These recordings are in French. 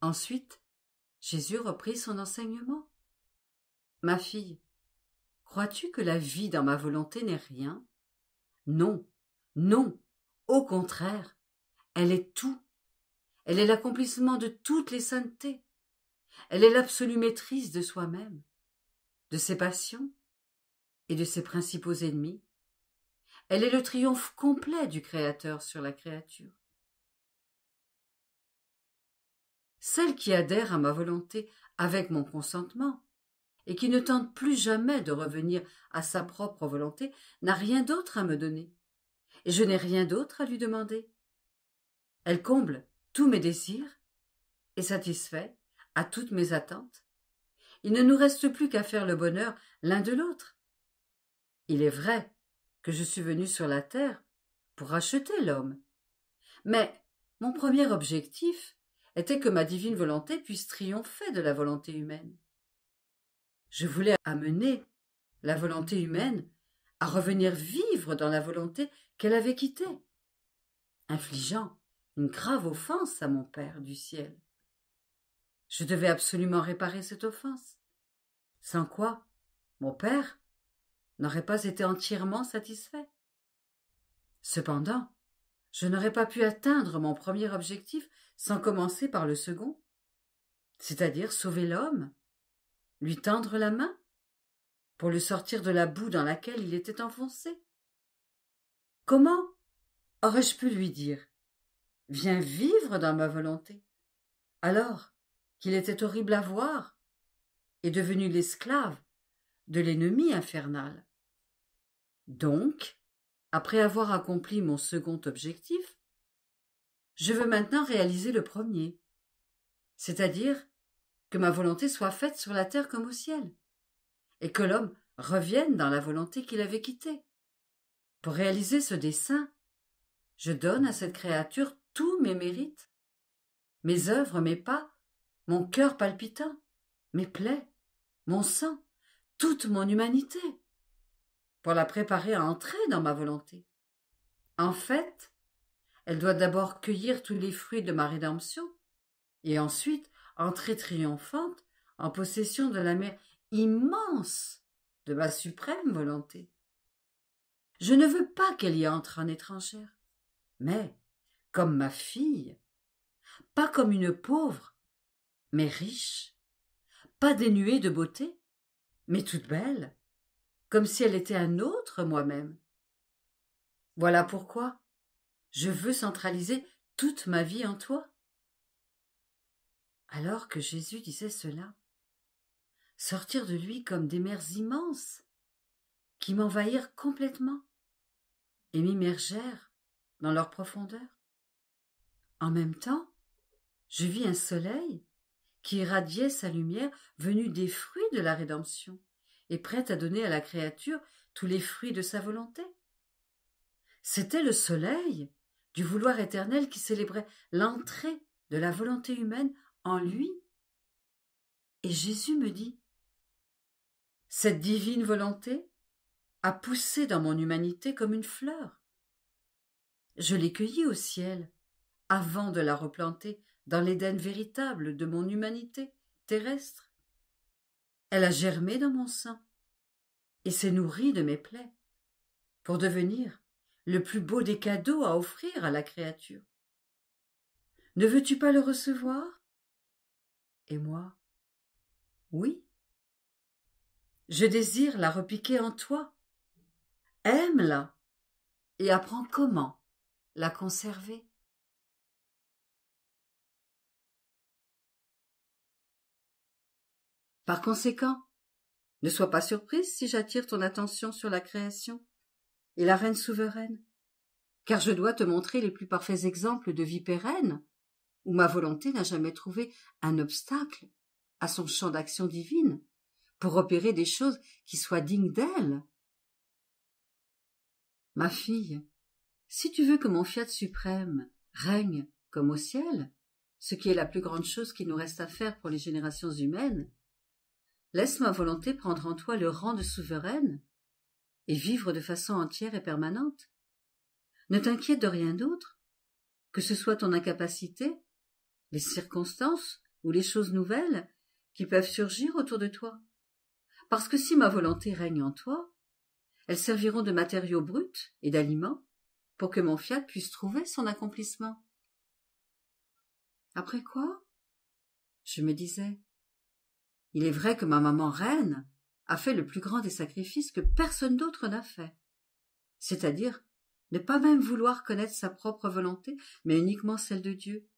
Ensuite, Jésus reprit son enseignement. « Ma fille, crois-tu que la vie dans ma volonté n'est rien? Non, non, au contraire, elle est tout. Elle est l'accomplissement de toutes les saintetés. Elle est l'absolue maîtrise de soi-même, de ses passions et de ses principaux ennemis. Elle est le triomphe complet du Créateur sur la créature. Celle qui adhère à ma volonté avec mon consentement et qui ne tente plus jamais de revenir à sa propre volonté n'a rien d'autre à me donner, et je n'ai rien d'autre à lui demander. Elle comble tous mes désirs et satisfait à toutes mes attentes. Il ne nous reste plus qu'à faire le bonheur l'un de l'autre. Il est vrai que je suis venu sur la terre pour racheter l'homme, mais mon premier objectif était que ma divine volonté puisse triompher de la volonté humaine. Je voulais amener la volonté humaine à revenir vivre dans la volonté qu'elle avait quittée, infligeant une grave offense à mon Père du ciel. Je devais absolument réparer cette offense, sans quoi mon Père n'aurait pas été entièrement satisfait. Cependant, je n'aurais pas pu atteindre mon premier objectif sans commencer par le second, c'est-à-dire sauver l'homme, lui tendre la main, pour le sortir de la boue dans laquelle il était enfoncé. Comment aurais-je pu lui dire « Viens vivre dans ma volonté » alors qu'il était horrible à voir et devenu l'esclave de l'ennemi infernal? Donc, après avoir accompli mon second objectif, je veux maintenant réaliser le premier, c'est-à-dire que ma volonté soit faite sur la terre comme au ciel, et que l'homme revienne dans la volonté qu'il avait quittée. Pour réaliser ce dessein, je donne à cette créature tous mes mérites, mes œuvres, mes pas, mon cœur palpitant, mes plaies, mon sang, toute mon humanité, pour la préparer à entrer dans ma volonté. En fait, elle doit d'abord cueillir tous les fruits de ma rédemption, et ensuite entrer triomphante en possession de la mer immense de ma suprême volonté. Je ne veux pas qu'elle y entre en étrangère, mais comme ma fille, pas comme une pauvre, mais riche, pas dénuée de beauté, mais toute belle, comme si elle était un autre moi-même. Voilà pourquoi je veux centraliser toute ma vie en toi. Alors que Jésus disait cela, sortir de lui comme des mers immenses qui m'envahirent complètement et m'immergèrent dans leur profondeur. En même temps, je vis un soleil qui irradiait sa lumière venue des fruits de la rédemption et prête à donner à la créature tous les fruits de sa volonté. C'était le soleil du vouloir éternel qui célébrait l'entrée de la volonté humaine en lui. Et Jésus me dit, cette divine volonté a poussé dans mon humanité comme une fleur. Je l'ai cueillie au ciel avant de la replanter dans l'Éden véritable de mon humanité terrestre. Elle a germé dans mon sein et s'est nourrie de mes plaies pour devenir le plus beau des cadeaux à offrir à la créature. Ne veux-tu pas le recevoir? Et moi, oui. Je désire la repiquer en toi. Aime-la et apprends comment la conserver. Par conséquent, ne sois pas surprise si j'attire ton attention sur la création et la reine souveraine, car je dois te montrer les plus parfaits exemples de vie pérenne, où ma volonté n'a jamais trouvé un obstacle à son champ d'action divine pour opérer des choses qui soient dignes d'elle. Ma fille, si tu veux que mon fiat suprême règne comme au ciel, ce qui est la plus grande chose qu'il nous reste à faire pour les générations humaines, laisse ma volonté prendre en toi le rang de souveraine et vivre de façon entière et permanente. Ne t'inquiète de rien d'autre, que ce soit ton incapacité, les circonstances ou les choses nouvelles qui peuvent surgir autour de toi. Parce que si ma volonté règne en toi, elles serviront de matériaux bruts et d'aliments pour que mon fiat puisse trouver son accomplissement. Après quoi, je me disais, il est vrai que ma maman reine a fait le plus grand des sacrifices que personne d'autre n'a fait, c'est-à-dire ne pas même vouloir connaître sa propre volonté, mais uniquement celle de Dieu,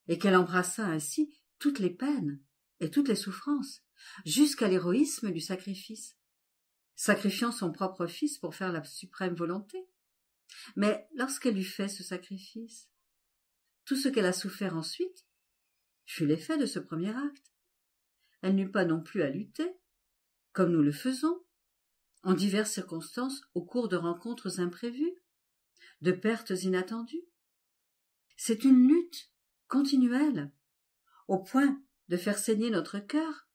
et qu'elle embrassa ainsi toutes les peines et toutes les souffrances, jusqu'à l'héroïsme du sacrifice, sacrifiant son propre fils pour faire la suprême volonté. Mais lorsqu'elle eut fait ce sacrifice, tout ce qu'elle a souffert ensuite fut l'effet de ce premier acte. Elle n'eut pas non plus à lutter, comme nous le faisons, en diverses circonstances au cours de rencontres imprévues, de pertes inattendues. C'est une lutte continuelle, au point de faire saigner notre cœur,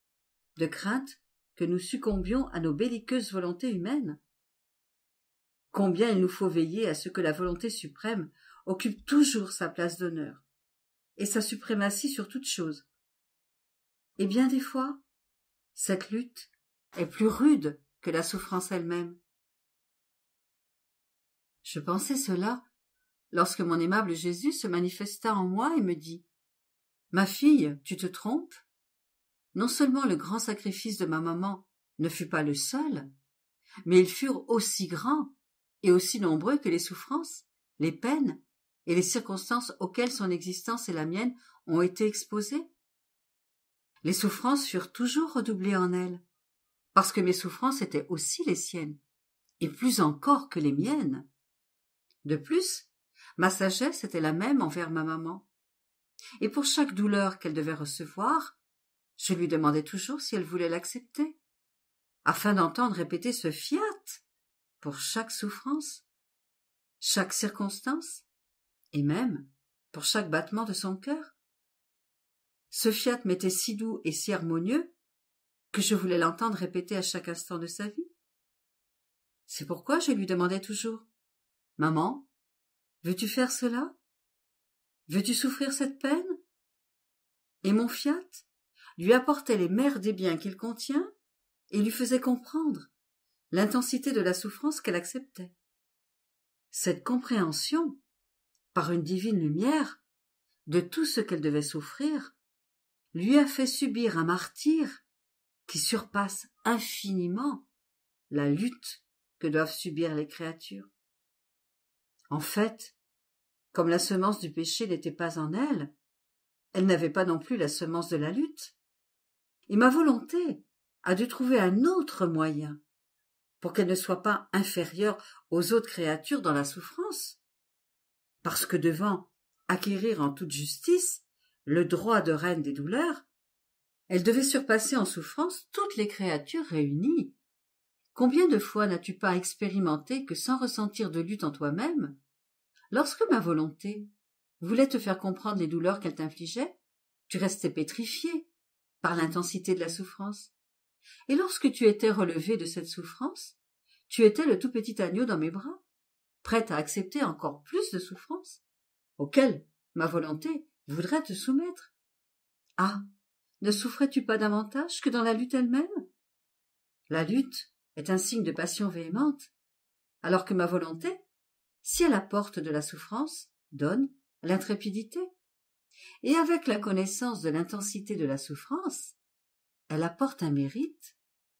de crainte que nous succombions à nos belliqueuses volontés humaines. Combien il nous faut veiller à ce que la volonté suprême occupe toujours sa place d'honneur et sa suprématie sur toute chose. Et bien des fois, cette lutte est plus rude que la souffrance elle-même. Je pensais cela lorsque mon aimable Jésus se manifesta en moi et me dit « Ma fille, tu te trompes. Non seulement le grand sacrifice de ma maman ne fut pas le seul, mais ils furent aussi grands et aussi nombreux que les souffrances, les peines et les circonstances auxquelles son existence et la mienne ont été exposées. Les souffrances furent toujours redoublées en elle, parce que mes souffrances étaient aussi les siennes, et plus encore que les miennes. De plus, ma sagesse était la même envers ma maman, et pour chaque douleur qu'elle devait recevoir, je lui demandais toujours si elle voulait l'accepter, afin d'entendre répéter ce fiat pour chaque souffrance, chaque circonstance, et même pour chaque battement de son cœur. Ce fiat m'était si doux et si harmonieux que je voulais l'entendre répéter à chaque instant de sa vie. C'est pourquoi je lui demandais toujours « Maman, veux-tu faire cela? Veux-tu souffrir cette peine ?» Et mon fiat lui apportait les mers des biens qu'il contient et lui faisait comprendre l'intensité de la souffrance qu'elle acceptait. Cette compréhension, par une divine lumière, de tout ce qu'elle devait souffrir, lui a fait subir un martyre qui surpasse infiniment la lutte que doivent subir les créatures. En fait, comme la semence du péché n'était pas en elle, elle n'avait pas non plus la semence de la lutte. Et ma volonté a dû trouver un autre moyen pour qu'elle ne soit pas inférieure aux autres créatures dans la souffrance, parce que devant acquérir en toute justice le droit de reine des douleurs, elle devait surpasser en souffrance toutes les créatures réunies. Combien de fois n'as-tu pas expérimenté que sans ressentir de lutte en toi-même, lorsque ma volonté voulait te faire comprendre les douleurs qu'elle t'infligeait, tu restais pétrifié par l'intensité de la souffrance. Et lorsque tu étais relevé de cette souffrance, tu étais le tout petit agneau dans mes bras, prêt à accepter encore plus de souffrances, auxquelles ma volonté voudrait te soumettre. Ah, ne souffrais-tu pas davantage que dans la lutte elle-même? La lutte est un signe de passion véhémente, alors que ma volonté, si elle apporte de la souffrance, donne l'intrépidité. Et avec la connaissance de l'intensité de la souffrance, elle apporte un mérite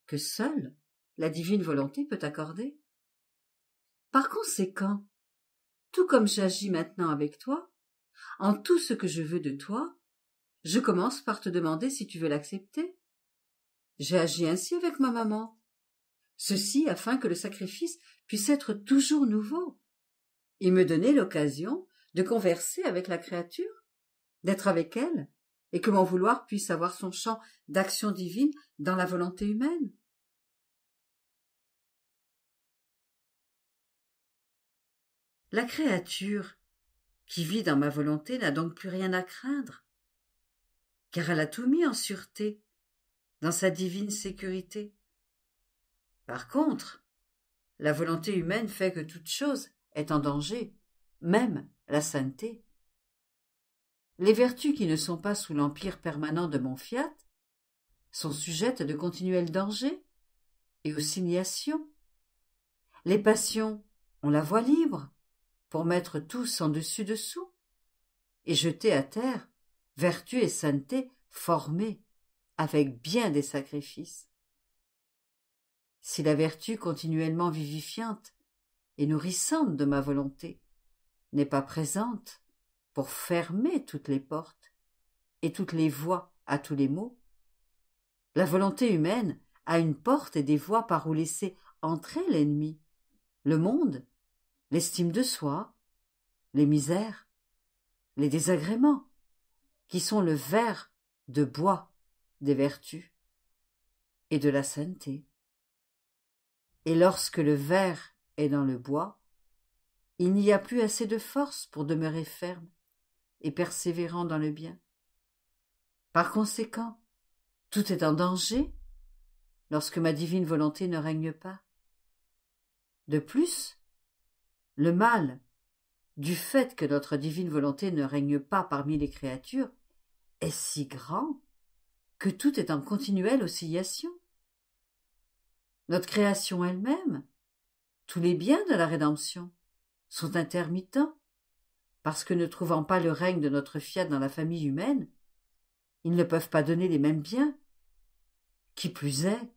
que seule la divine volonté peut accorder. Par conséquent, tout comme j'agis maintenant avec toi, en tout ce que je veux de toi, je commence par te demander si tu veux l'accepter. J'ai agi ainsi avec ma maman, ceci afin que le sacrifice puisse être toujours nouveau et me donner l'occasion de converser avec la créature, d'être avec elle, et que mon vouloir puisse avoir son champ d'action divine dans la volonté humaine. La créature qui vit dans ma volonté n'a donc plus rien à craindre, car elle a tout mis en sûreté dans sa divine sécurité. Par contre, la volonté humaine fait que toute chose est en danger, même la sainteté. Les vertus qui ne sont pas sous l'empire permanent de mon fiat sont sujettes à de continuels dangers et aux simulations. Les passions ont la voie libre pour mettre tous en dessus-dessous et jeter à terre vertu et sainteté formées avec bien des sacrifices. Si la vertu continuellement vivifiante et nourrissante de ma volonté n'est pas présente pour fermer toutes les portes et toutes les voies à tous les maux, la volonté humaine a une porte et des voies par où laisser entrer l'ennemi, le monde, l'estime de soi, les misères, les désagréments, qui sont le verre de bois des vertus et de la sainteté. Et lorsque le verre est dans le bois, il n'y a plus assez de force pour demeurer ferme et persévérant dans le bien. Par conséquent, tout est en danger lorsque ma divine volonté ne règne pas. De plus, le mal, du fait que notre divine volonté ne règne pas parmi les créatures, est si grand que tout est en continuelle oscillation. Notre création elle-même, tous les biens de la rédemption, sont intermittents, parce que ne trouvant pas le règne de notre fiat dans la famille humaine, ils ne peuvent pas donner les mêmes biens. Qui plus est,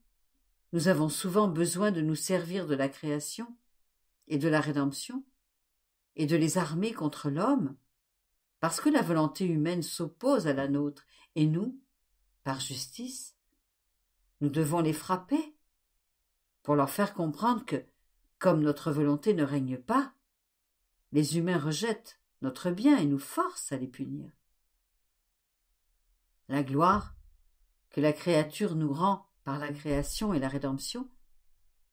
nous avons souvent besoin de nous servir de la création et de la rédemption, et de les armer contre l'homme, parce que la volonté humaine s'oppose à la nôtre, et nous, par justice, nous devons les frapper, pour leur faire comprendre que, comme notre volonté ne règne pas, les humains rejettent notre bien et nous forcent à les punir. La gloire que la créature nous rend par la création et la rédemption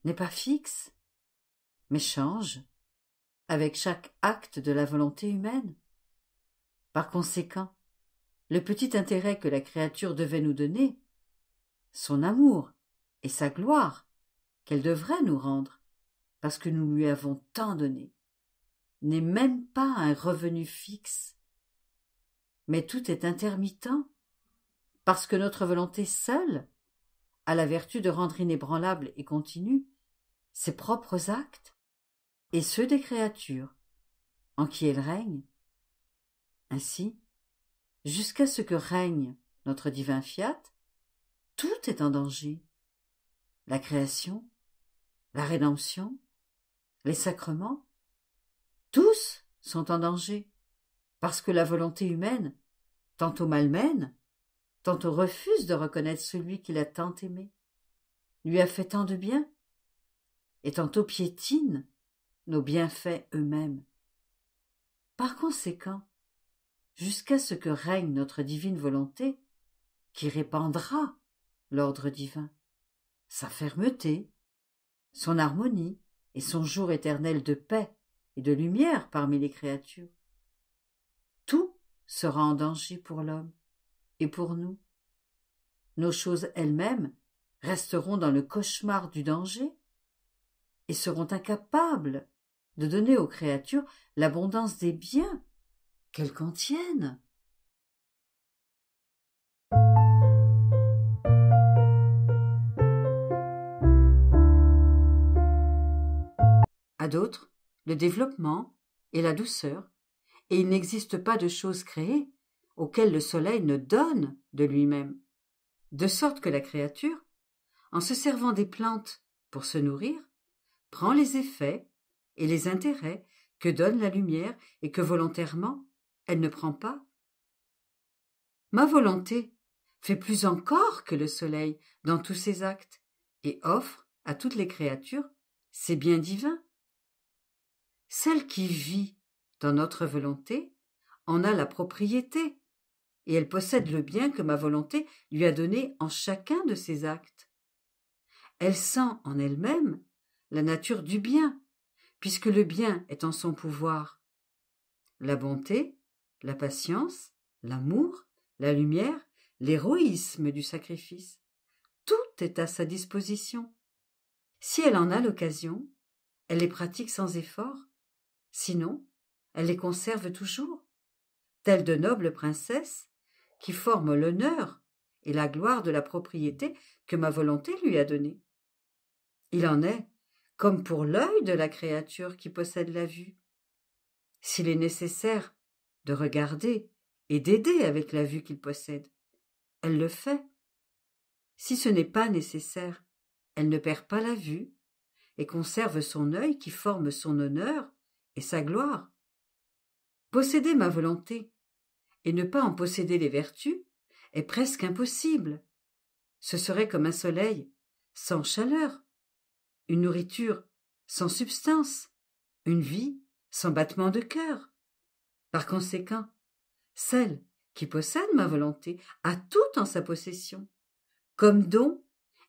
n'est pas fixe, mais change avec chaque acte de la volonté humaine. Par conséquent, le petit intérêt que la créature devait nous donner, son amour et sa gloire qu'elle devrait nous rendre, parce que nous lui avons tant donné, n'est même pas un revenu fixe, mais tout est intermittent, parce que notre volonté seule a la vertu de rendre inébranlables et continues ses propres actes et ceux des créatures en qui elle règne. Ainsi, jusqu'à ce que règne notre divin fiat, tout est en danger. La création, la rédemption, les sacrements, tous sont en danger, parce que la volonté humaine, tantôt malmène, tantôt refuse de reconnaître celui qui l'a tant aimé, lui a fait tant de bien, et tantôt piétine nos bienfaits eux-mêmes. Par conséquent, jusqu'à ce que règne notre divine volonté, qui répandra l'ordre divin, sa fermeté, son harmonie et son jour éternel de paix et de lumière parmi les créatures, tout sera en danger pour l'homme et pour nous. Nos choses elles-mêmes resteront dans le cauchemar du danger et seront incapables de donner aux créatures l'abondance des biens qu'elles contiennent. À d'autres, le développement et la douceur, et il n'existe pas de choses créées auxquelles le soleil ne donne de lui-même, de sorte que la créature, en se servant des plantes pour se nourrir, prend les effets et les intérêts que donne la lumière et que volontairement elle ne prend pas. Ma volonté fait plus encore que le soleil dans tous ses actes et offre à toutes les créatures ses biens divins. Celle qui vit dans notre volonté en a la propriété, et elle possède le bien que ma volonté lui a donné en chacun de ses actes. Elle sent en elle-même la nature du bien, puisque le bien est en son pouvoir. La bonté, la patience, l'amour, la lumière, l'héroïsme du sacrifice, tout est à sa disposition. Si elle en a l'occasion, elle les pratique sans effort, sinon elle les conserve toujours, telles de nobles princesses qui forment l'honneur et la gloire de la propriété que ma volonté lui a donnée. Il en est comme pour l'œil de la créature qui possède la vue. S'il est nécessaire de regarder et d'aider avec la vue qu'il possède, elle le fait. Si ce n'est pas nécessaire, elle ne perd pas la vue et conserve son œil qui forme son honneur et sa gloire. Posséder ma volonté et ne pas en posséder les vertus est presque impossible. Ce serait comme un soleil sans chaleur, une nourriture sans substance, une vie sans battement de cœur. Par conséquent, celle qui possède ma volonté a tout en sa possession, comme don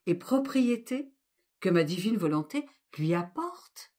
et propriété que ma divine volonté lui apporte.